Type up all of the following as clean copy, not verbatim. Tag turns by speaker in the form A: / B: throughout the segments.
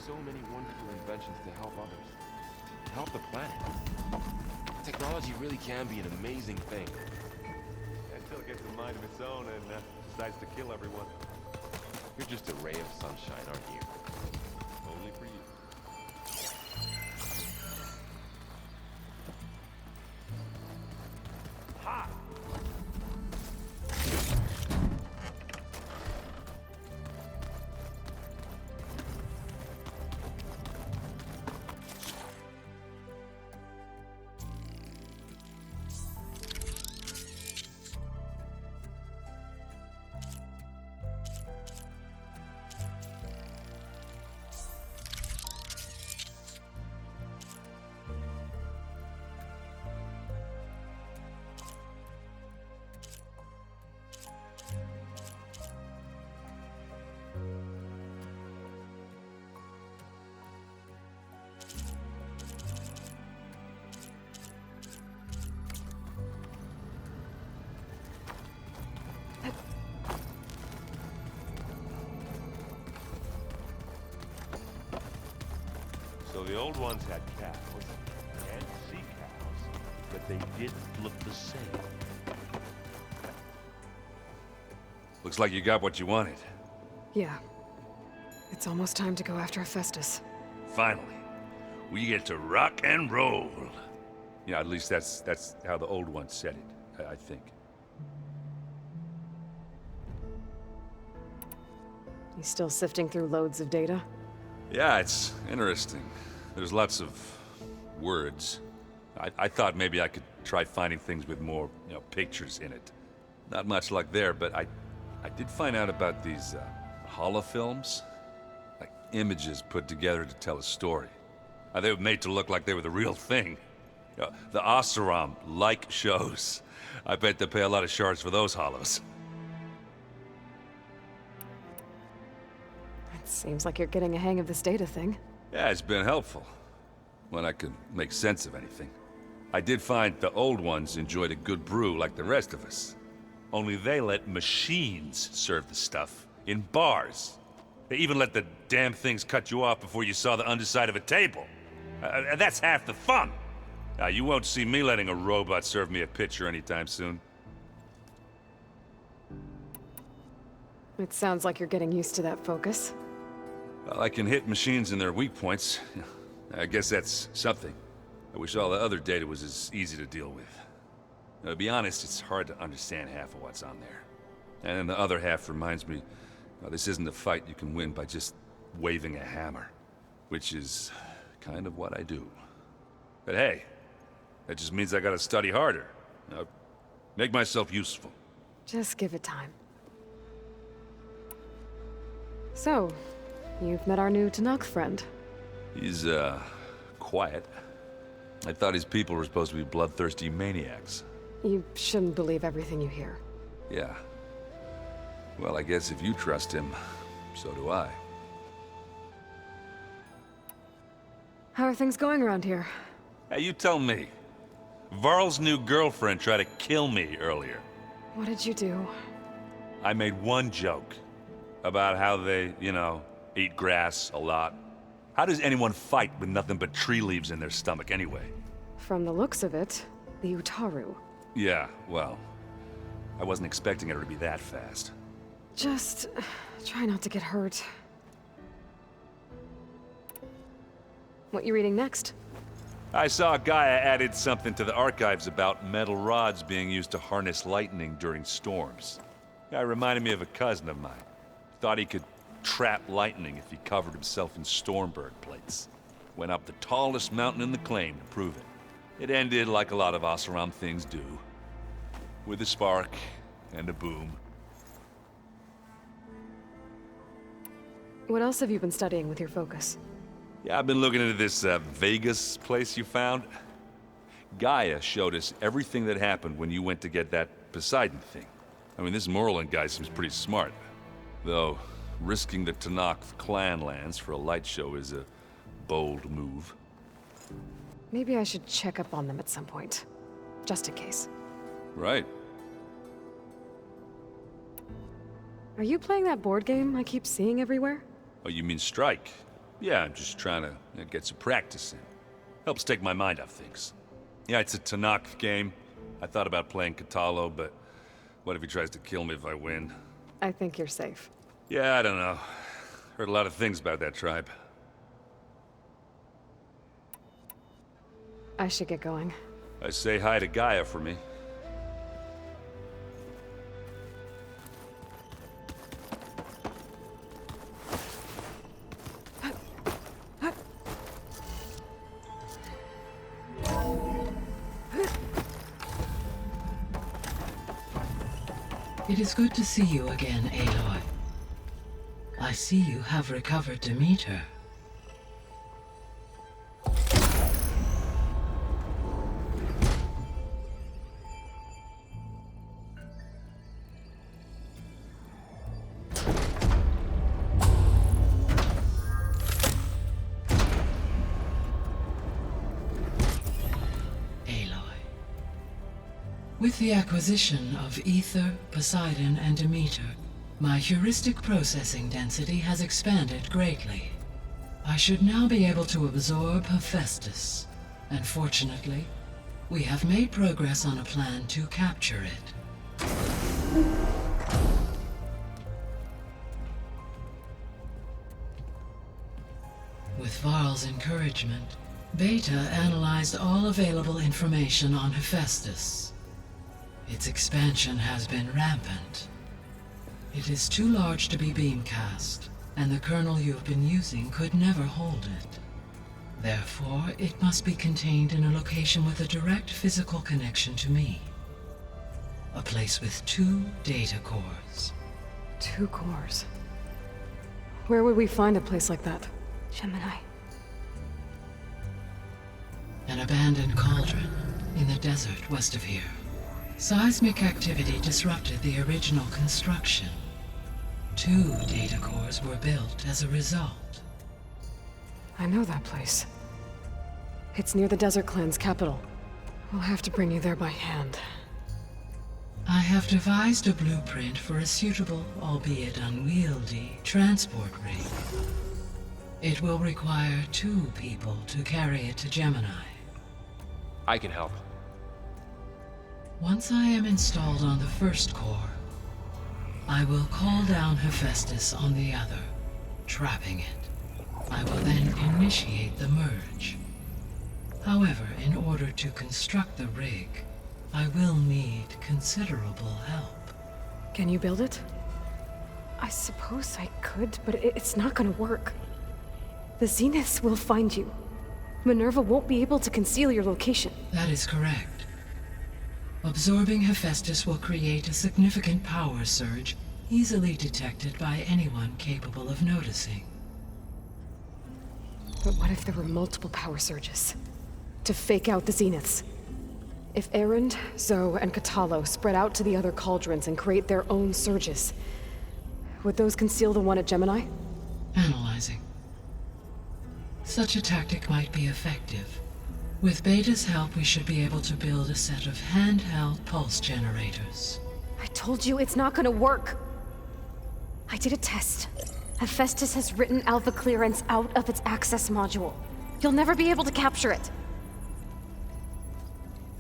A: so many wonderful inventions to help others. To help the planet. Technology really can be an amazing thing.
B: Until it gets a mind of its own and decides to kill everyone.
A: You're just a ray of sunshine, aren't you?
B: Only for you. Ha! So the old ones had cows and sea cows, but they didn't look the same.
C: Looks like you got what you wanted.
D: Yeah. It's almost time to go after Hephaestus.
C: Finally. We get to rock and roll. Yeah, at least that's how the old ones said it, I think.
D: You still sifting through loads of data?
C: Yeah, it's interesting. There's lots of words. I thought maybe I could try finding things with more, pictures in it. Not much luck there, but I did find out about these holofilms. Like images put together to tell a story. They were made to look like they were the real thing. The Oseram-like shows. I bet they pay a lot of shards for those holos.
D: It seems like you're getting a hang of this data thing.
C: Yeah, it's been helpful. When I could make sense of anything. I did find the old ones enjoyed a good brew like the rest of us. Only they let machines serve the stuff in bars. They even let the damn things cut you off before you saw the underside of a table. That's half the fun. You won't see me letting a robot serve me a pitcher anytime soon.
D: It sounds like you're getting used to that focus.
C: Well, I can hit machines in their weak points. I guess that's something. I wish all the other data was as easy to deal with. Now, to be honest, it's hard to understand half of what's on there. And then the other half reminds me, this isn't a fight you can win by just waving a hammer. Which is kind of what I do. But hey, that just means I gotta study harder. Make myself useful.
D: Just give it time. So, you've met our new Tanakh friend.
C: He's, quiet. I thought his people were supposed to be bloodthirsty maniacs.
D: You shouldn't believe everything you hear.
C: Yeah. Well, I guess if you trust him, so do I.
D: How are things going around here?
C: Hey, you tell me. Varl's new girlfriend tried to kill me earlier.
D: What did you do?
C: I made one joke about how they, eat grass a lot. How does anyone fight with nothing but tree leaves in their stomach anyway?
D: From the looks of it, the Utaru.
C: Yeah, well, I wasn't expecting her to be that fast.
D: Just try not to get hurt. What you reading next?
C: I saw Gaia added something to the archives about metal rods being used to harness lightning during storms. Guy reminded me of a cousin of mine. Thought he could trap lightning if he covered himself in Stormbird plates. Went up the tallest mountain in the claim to prove it. It ended like a lot of Oseram things do. With a spark and a boom.
D: What else have you been studying with your focus?
C: Yeah, I've been looking into this Vegas place you found. Gaia showed us everything that happened when you went to get that Poseidon thing. I mean, this Merlin guy seems pretty smart. Though, risking the Tanakh clan lands for a light show is a bold move.
D: Maybe I should check up on them at some point. Just in case.
C: Right.
D: Are you playing that board game I keep seeing everywhere?
C: Oh, you mean Strike? Yeah, I'm just trying to get some practice in. Helps take my mind off things. Yeah, it's a Tanakh game. I thought about playing Katalo, but what if he tries to kill me if I win?
D: I think you're safe.
C: Yeah, I don't know. Heard a lot of things about that tribe.
D: I should get going.
C: I say hi to Gaia for me.
E: It is good to see you again, Aloy. I see you have recovered Demeter. With the acquisition of Ether, Poseidon, and Demeter, my heuristic processing density has expanded greatly. I should now be able to absorb Hephaestus, and fortunately, we have made progress on a plan to capture it. With Varl's encouragement, Beta analyzed all available information on Hephaestus. Its expansion has been rampant. It is too large to be beamcast, and the kernel you have been using could never hold it. Therefore, it must be contained in a location with a direct physical connection to me. A place with 2 data cores.
D: 2 cores. Where would we find a place like that?
F: Gemini.
E: An abandoned cauldron in the desert west of here. Seismic activity disrupted the original construction. 2 data cores were built as a result.
D: I know that place. It's near the Desert Clan's capital. We'll have to bring you there by hand.
E: I have devised a blueprint for a suitable, albeit unwieldy, transport rig. It will require 2 people to carry it to Gemini.
A: I can help.
E: Once I am installed on the first core, I will call down Hephaestus on the other, trapping it. I will then initiate the merge. However, in order to construct the rig, I will need considerable help.
D: Can you build it? I suppose I could, but it's not gonna work. The Zeniths will find you. Minerva won't be able to conceal your location.
E: That is correct. Absorbing Hephaestus will create a significant power surge, easily detected by anyone capable of noticing.
D: But what if there were multiple power surges? To fake out the Zeniths? If Erend, Zoe, and Katalo spread out to the other cauldrons and create their own surges, would those conceal the one at Gemini?
E: Analyzing. Such a tactic might be effective. With Beta's help, we should be able to build a set of handheld pulse generators.
F: I told you it's not gonna work. I did a test. Hephaestus has written Alpha clearance out of its access module. You'll never be able to capture it.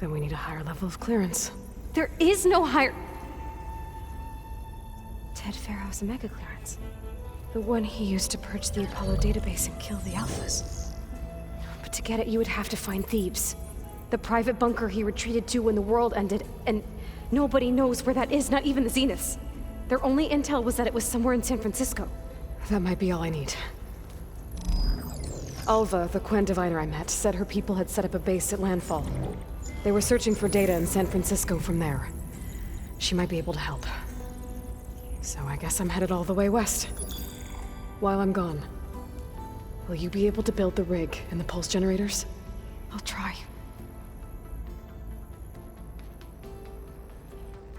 D: Then we need a higher level of clearance.
F: There is no higher... Ted FARO'S mega clearance.
D: The one he used to purge the Apollo database and kill the Alphas.
F: But to get it, you would have to find Thebes. The private bunker he retreated to when the world ended, and nobody knows where that is, not even the Zeniths. Their only intel was that it was somewhere in San Francisco.
D: That might be all I need. Alva, the Quen diviner I met, said her people had set up a base at Landfall. They were searching for data in San Francisco from there. She might be able to help. So I guess I'm headed all the way west. While I'm gone, will you be able to build the rig and the pulse generators?
F: I'll try.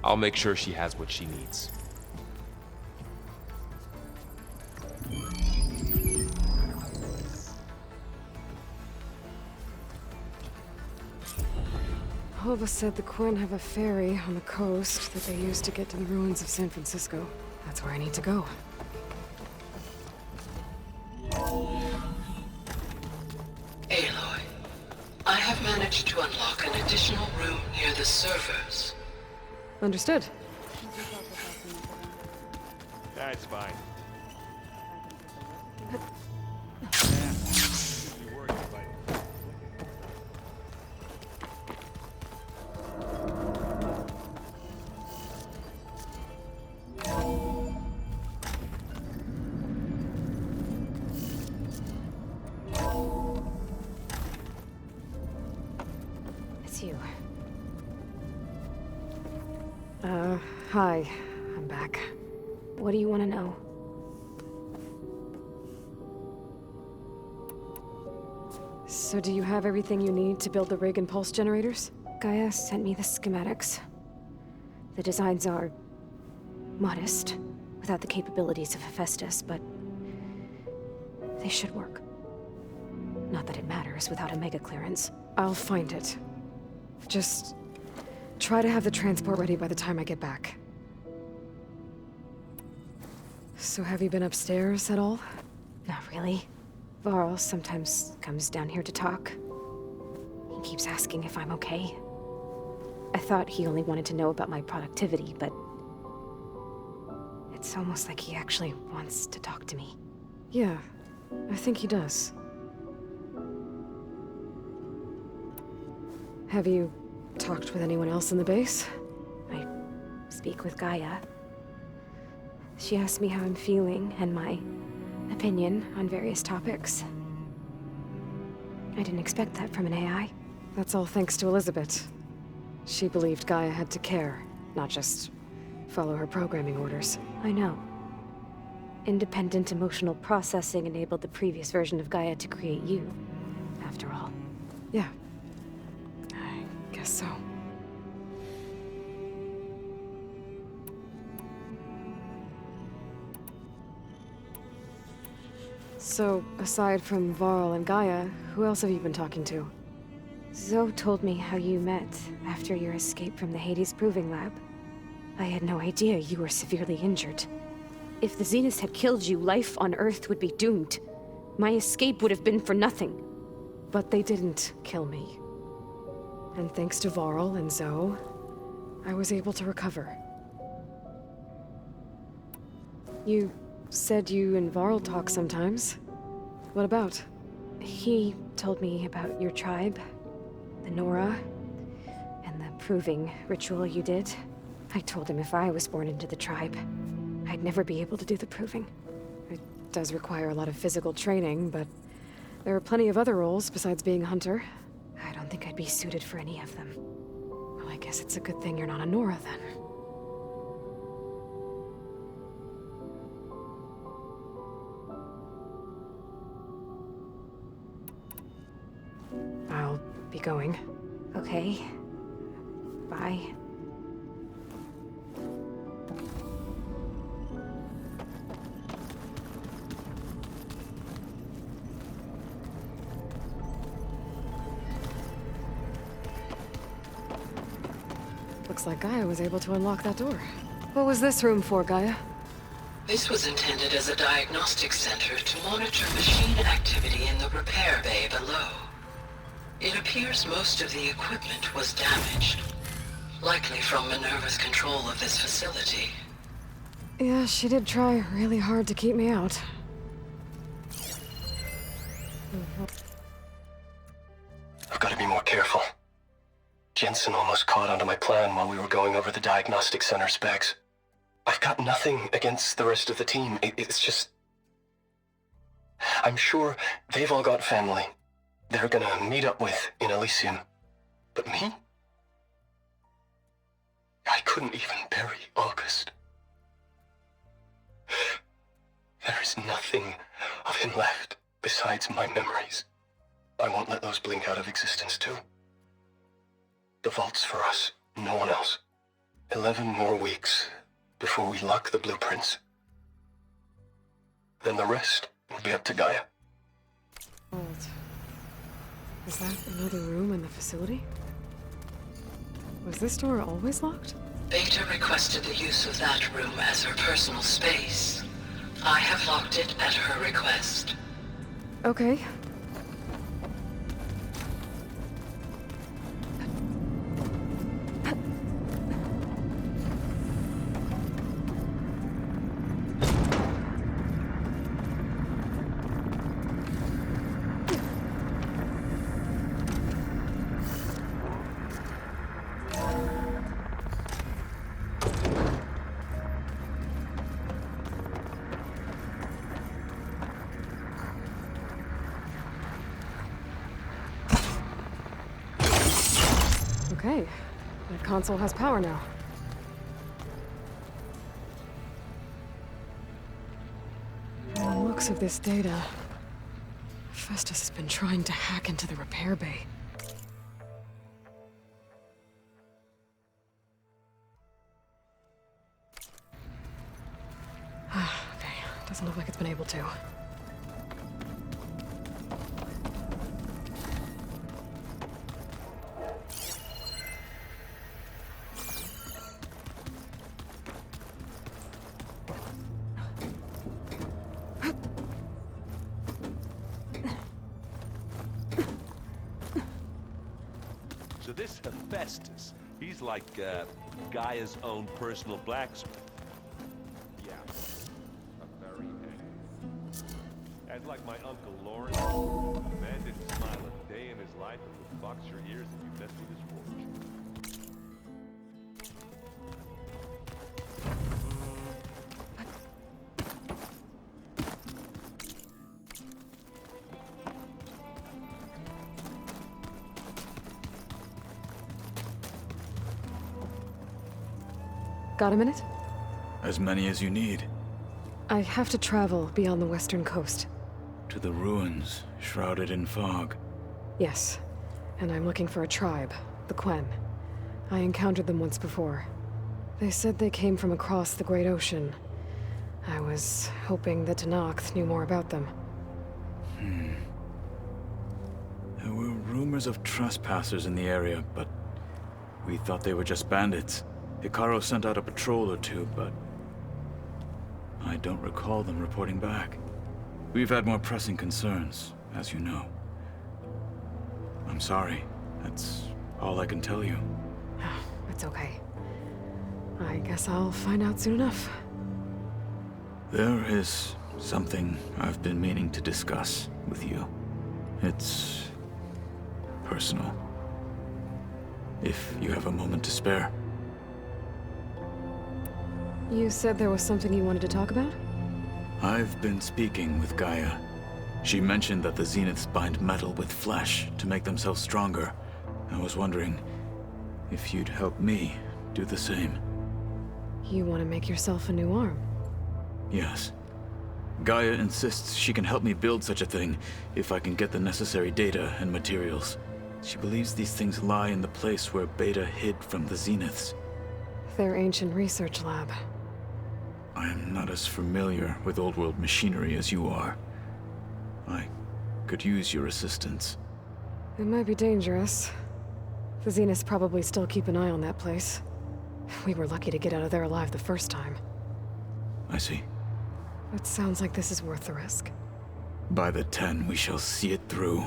A: I'll make sure she has what she needs.
D: Alva said the Quen have a ferry on the coast that they use to get to the ruins of San Francisco. That's where I need to go.
E: managed to unlock an additional room near the servers.
D: Understood.
B: That's fine.
F: It's you.
D: Hi. I'm back.
F: What do you want to know?
D: So do you have everything you need to build the rig and pulse generators?
F: Gaia sent me the schematics. The designs are modest, without the capabilities of Hephaestus, but they should work. Not that it matters without a mega clearance.
D: I'll find it. Just try to have the transport ready by the time I get back. So have you been upstairs at all?
F: Not really. Varl sometimes comes down here to talk. He keeps asking if I'm okay. I thought he only wanted to know about my productivity, but it's almost like he actually wants to talk to me.
D: Yeah, I think he does. Have you talked with anyone else in the base?
F: I speak with Gaia. She asked me how I'm feeling and my opinion on various topics. I didn't expect that from an AI.
D: That's all thanks to Elizabeth. She believed Gaia had to care, not just follow her programming orders.
F: I know. Independent emotional processing enabled the previous version of Gaia to create you, after all.
D: Yeah. I guess so. So, aside from Varl and Gaia, who else have you been talking to?
F: Zoe told me how you met after your escape from the Hades Proving Lab. I had no idea you were severely injured. If the Zeniths had killed you, life on Earth would be doomed. My escape would have been for nothing.
D: But they didn't kill me. And thanks to Varl and Zoe, I was able to recover. You said you and Varl talk sometimes. What about?
F: He told me about your tribe, the Nora, and the proving ritual you did. I told him if I was born into the tribe, I'd never be able to do the proving.
D: It does require a lot of physical training, but there are plenty of other roles besides being a hunter.
F: I don't think I'd be suited for any of them.
D: Well, I guess it's a good thing you're not a Nora, then. I'll be going.
F: Okay. Bye.
D: Looks like Gaia was able to unlock that door. What was this room for, Gaia?
E: This was intended as a diagnostic center to monitor machine activity in the repair bay below. It appears most of the equipment was damaged, likely from Minerva's control of this facility.
D: Yeah, she did try really hard to keep me out.
G: I've got to be more careful. Jensen almost caught onto my plan while we were going over the diagnostic center specs. I've got nothing against the rest of the team. It's just... I'm sure they've all got family they're gonna meet up with in Elysium. But me? I couldn't even bury August. There is nothing of him left besides my memories. I won't let those blink out of existence too. The vault's for us, no one else. 11 more weeks before we lock the blueprints. Then the rest will be up to Gaia.
D: Vault. Is that another room in the facility? Was this door always locked?
E: Beta requested the use of that room as her personal space. I have locked it at her request.
D: Okay. Okay. My console has power now. From the looks of this data, Festus has been trying to hack into the repair bay. Okay, doesn't look like it's been able to.
B: So this Hephaestus, he's like Gaia's own personal blacksmith.
A: Yeah. A very
B: And like my Uncle Lawrence, the man didn't smile a day in his life and would box your ears if you messed with his forge.
D: Got a minute?
H: As many as you need.
D: I have to travel beyond the western coast.
H: To the ruins, shrouded in fog.
D: Yes, and I'm looking for a tribe, the Quen. I encountered them once before. They said they came from across the Great Ocean. I was hoping that Tenakth knew more about them.
H: There were rumors of trespassers in the area, but we thought they were just bandits. Hikaru sent out a patrol or two, but I don't recall them reporting back. We've had more pressing concerns, as you know. I'm sorry. That's all I can tell you.
D: It's okay. I guess I'll find out soon enough.
H: There is something I've been meaning to discuss with you. It's personal. If you have a moment to spare.
D: You said there was something you wanted to talk about?
H: I've been speaking with Gaia. She mentioned that the Zeniths bind metal with flesh to make themselves stronger. I was wondering if you'd help me do the same.
D: You want to make yourself a new arm?
H: Yes. Gaia insists she can help me build such a thing if I can get the necessary data and materials. She believes these things lie in the place where Beta hid from the Zeniths.
D: Their ancient research lab.
H: I am not as familiar with old-world machinery as you are. I could use your assistance.
D: It might be dangerous. The Zeniths probably still keep an eye on that place. We were lucky to get out of there alive the first time.
H: I see.
D: It sounds like this is worth the risk.
H: By the 10, we shall see it through.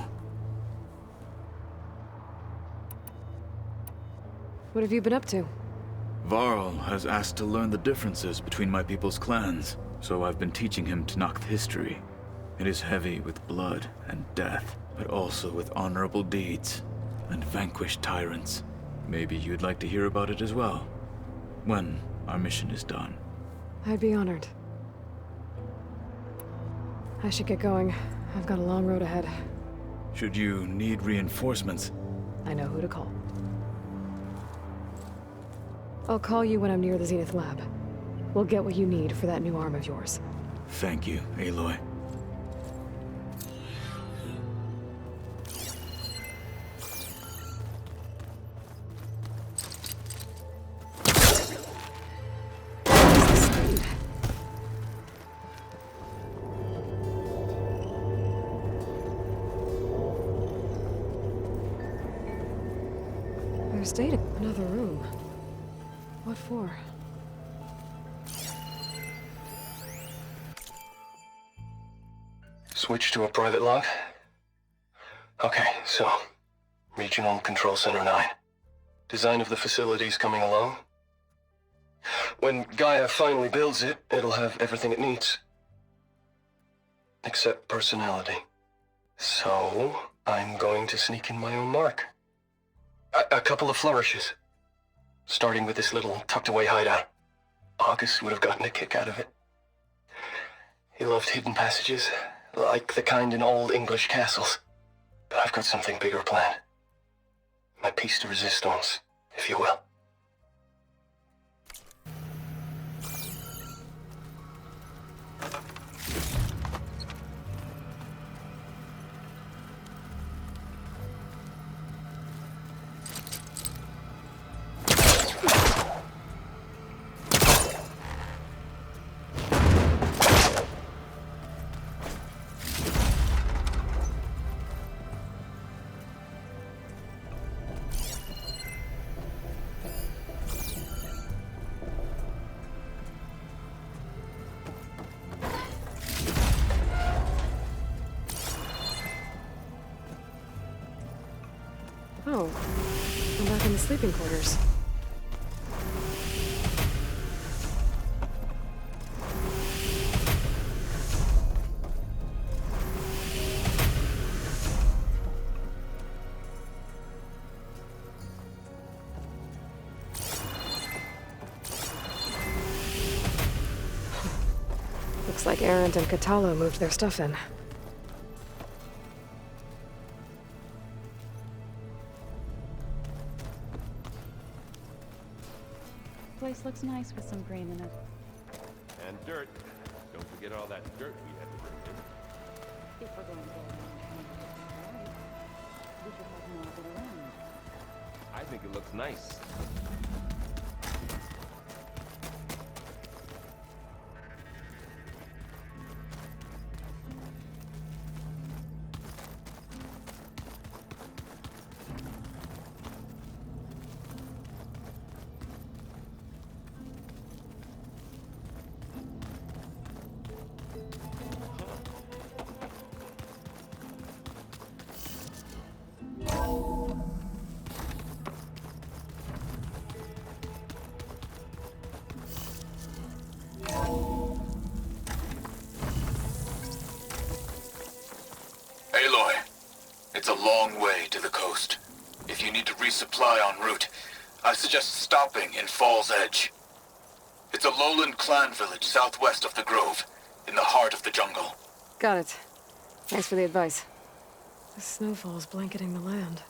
D: What have you been up to?
H: Varl has asked to learn the differences between my people's clans, so I've been teaching him Tenakth history. It is heavy with blood and death, but also with honorable deeds and vanquished tyrants. Maybe you'd like to hear about it as well, when our mission is done.
D: I'd be honored. I should get going. I've got a long road ahead.
H: Should you need reinforcements,
D: I know who to call. I'll call you when I'm near the Zenith lab. We'll get what you need for that new arm of yours.
H: thank you, Aloy.
D: There's data. Another room. What for?
G: Switch to a private log? Okay, so... Regional Control Center 9. Design of the facility's coming along. When Gaia finally builds it, it'll have everything it needs. Except personality. So, I'm going to sneak in my own mark. A couple of flourishes. Starting with this little tucked-away hideout. August would have gotten a kick out of it. He loved hidden passages, like the kind in old English castles. But I've got something bigger planned. My piece de resistance. if you will.
D: Oh, I'm back in the sleeping quarters. Looks like Arendt and Catalo moved their stuff in.
I: Place looks nice with some green in it.
B: And dirt. Don't forget all that dirt we had to bring in.
I: If we're going to go around town, we should have more of it around.
A: I think it looks nice.
H: Aloy, it's a long way to the coast. If you need to resupply en route, I suggest stopping in Fall's Edge. It's a lowland clan village southwest of the Grove, in the heart of the jungle.
D: Got it. Thanks for the advice. The snowfall's blanketing the land.